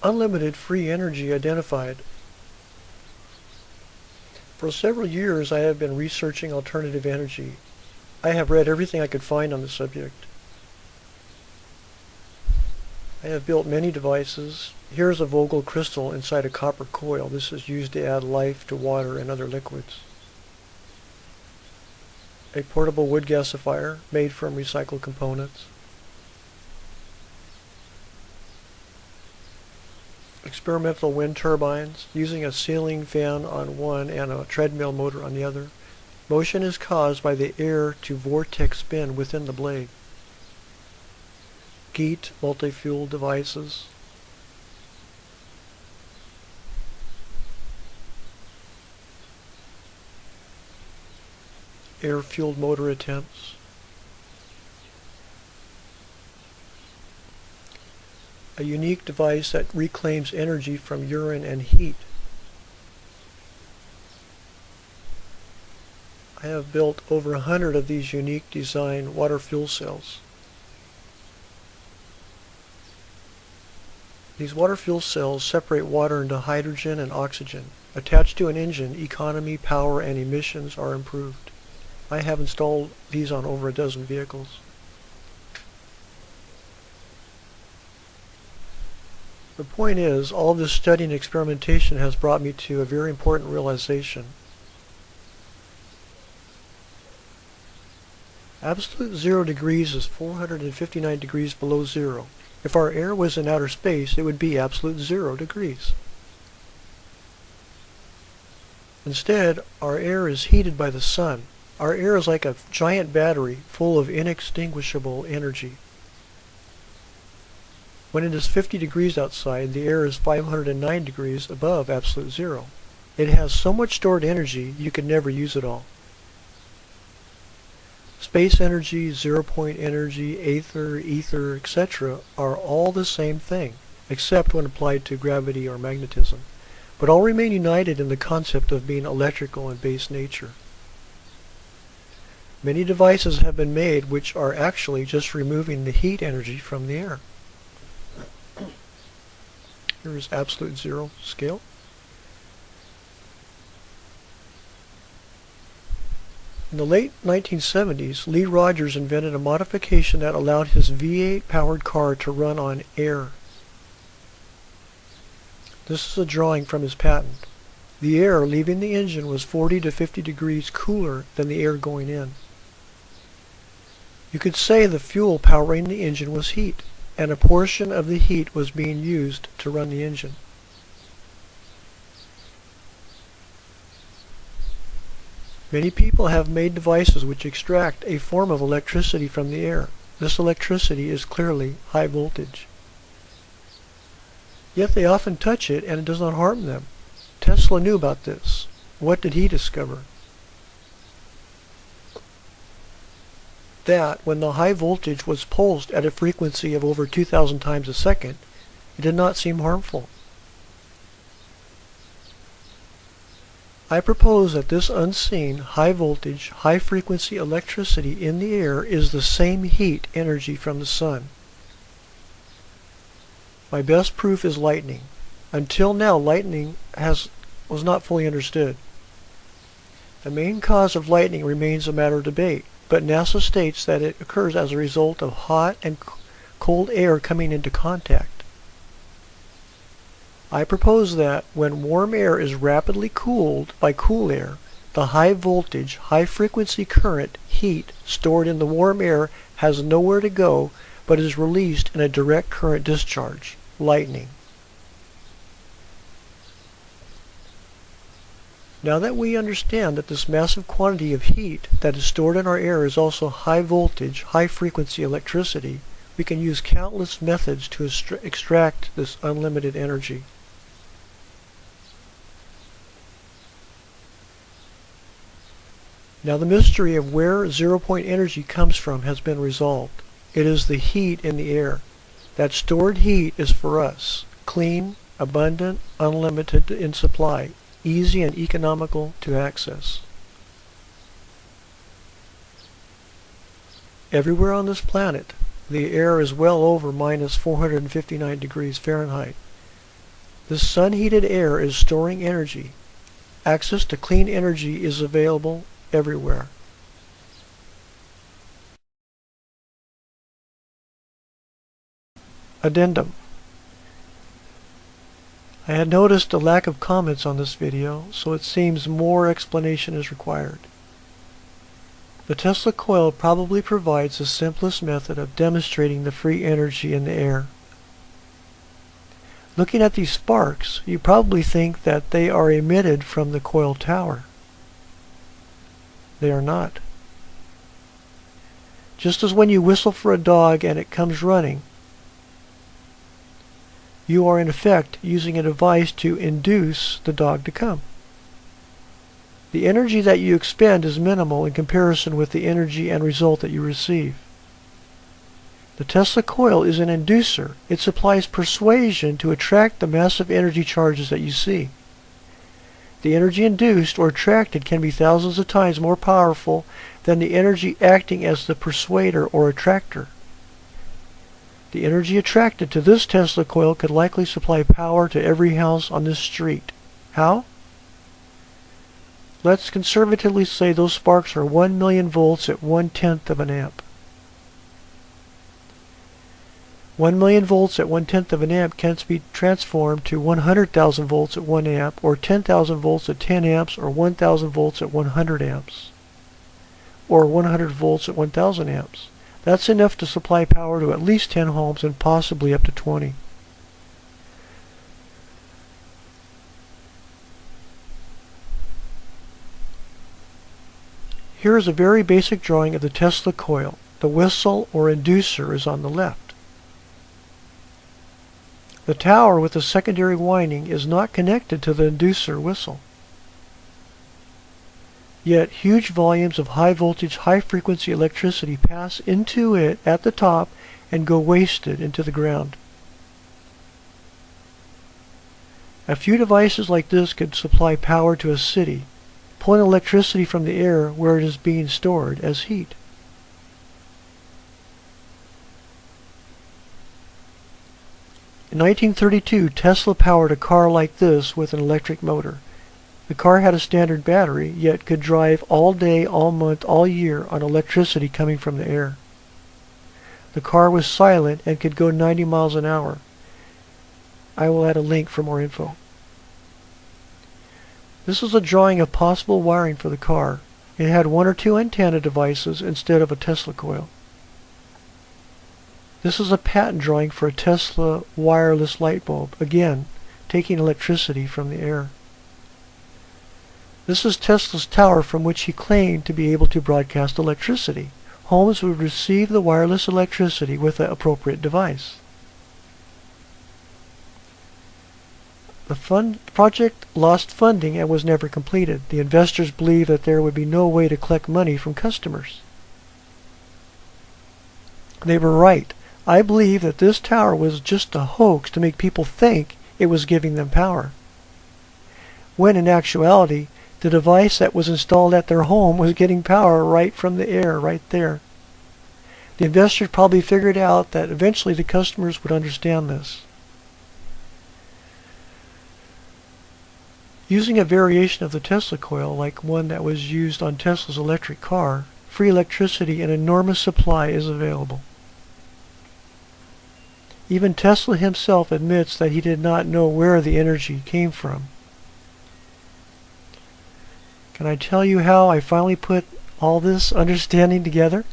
Unlimited free energy identified. For several years I have been researching alternative energy. I have read everything I could find on the subject. I have built many devices. Here is a Vogel crystal inside a copper coil. This is used to add life to water and other liquids. A portable wood gasifier made from recycled components. Experimental wind turbines using a ceiling fan on one and a treadmill motor on the other. Motion is caused by the air to vortex spin within the blade. GEET multi-fuel devices. Air-fueled motor attempts. A unique device that reclaims energy from urine and heat. I have built over 100 of these unique design water fuel cells. These water fuel cells separate water into hydrogen and oxygen. Attached to an engine, economy, power, and emissions are improved. I have installed these on over a dozen vehicles. The point is, all this study and experimentation has brought me to a very important realization. Absolute 0 degrees is 459 degrees below zero. If our air was in outer space, it would be absolute 0 degrees. Instead, our air is heated by the sun. Our air is like a giant battery full of inextinguishable energy. When it is 50 degrees outside, the air is 509 degrees above absolute 0. It has so much stored energy, you could never use it all. Space energy, zero-point energy, ether, etc. are all the same thing, except when applied to gravity or magnetism, but all remain united in the concept of being electrical in base nature. Many devices have been made which are actually just removing the heat energy from the air. Here is absolute 0 scale. In the late 1970s, Lee Rogers invented a modification that allowed his V8 powered car to run on air. This is a drawing from his patent. The air leaving the engine was 40 to 50 degrees cooler than the air going in. You could say the fuel powering the engine was heat, and a portion of the heat was being used to run the engine. Many people have made devices which extract a form of electricity from the air. This electricity is clearly high voltage. Yet they often touch it and it does not harm them. Tesla knew about this. What did he discover? That when the high voltage was pulsed at a frequency of over 2,000 times a second, it did not seem harmful. I propose that this unseen, high-voltage, high-frequency electricity in the air is the same heat energy from the sun. My best proof is lightning. Until now, lightning was not fully understood. The main cause of lightning remains a matter of debate, but NASA states that it occurs as a result of hot and cold air coming into contact. I propose that when warm air is rapidly cooled by cool air, the high voltage, high frequency current, heat stored in the warm air has nowhere to go but is released in a direct current discharge, lightning. Now that we understand that this massive quantity of heat that is stored in our air is also high voltage, high frequency electricity, we can use countless methods to extract this unlimited energy. Now the mystery of where zero-point energy comes from has been resolved. It is the heat in the air. That stored heat is for us, clean, abundant, unlimited in supply, easy and economical to access. Everywhere on this planet, the air is well over minus 459 degrees Fahrenheit. This sun-heated air is storing energy. Access to clean energy is available everywhere. Addendum. I had noticed a lack of comments on this video, so it seems more explanation is required. The Tesla coil probably provides the simplest method of demonstrating the free energy in the air. Looking at these sparks, you probably think that they are emitted from the coil tower. They are not. Just as when you whistle for a dog and it comes running, you are in effect using a device to induce the dog to come. The energy that you expend is minimal in comparison with the energy and result that you receive. The Tesla coil is an inducer. It supplies persuasion to attract the massive energy charges that you see. The energy induced or attracted can be thousands of times more powerful than the energy acting as the persuader or attractor. The energy attracted to this Tesla coil could likely supply power to every house on this street. How? Let's conservatively say those sparks are 1 million volts at 1/10 of an amp. 1 million volts at 1/10 of an amp can be transformed to 100,000 volts at 1 amp, or 10,000 volts at 10 amps, or 1,000 volts at 100 amps, or 100 volts at 1,000 amps. That's enough to supply power to at least 10 homes and possibly up to 20. Here is a very basic drawing of the Tesla coil. The whistle or inducer is on the left. The tower with the secondary winding is not connected to the inducer whistle. Yet huge volumes of high voltage, high frequency electricity pass into it at the top and go wasted into the ground. A few devices like this could supply power to a city, pulling electricity from the air where it is being stored as heat. In 1932, Tesla powered a car like this with an electric motor. The car had a standard battery, yet could drive all day, all month, all year on electricity coming from the air. The car was silent and could go 90 miles an hour. I will add a link for more info. This is a drawing of possible wiring for the car. It had 1 or 2 antenna devices instead of a Tesla coil. This is a patent drawing for a Tesla wireless light bulb, again, taking electricity from the air. This is Tesla's tower from which he claimed to be able to broadcast electricity. Homes would receive the wireless electricity with the appropriate device. The project lost funding and was never completed. The investors believed that there would be no way to collect money from customers. They were right. I believe that this tower was just a hoax to make people think it was giving them power, when in actuality, the device that was installed at their home was getting power right from the air, right there. The investors probably figured out that eventually the customers would understand this. Using a variation of the Tesla coil, like one that was used on Tesla's electric car, free electricity in enormous supply is available. Even Tesla himself admits that he did not know where the energy came from. Can I tell you how I finally put all this understanding together?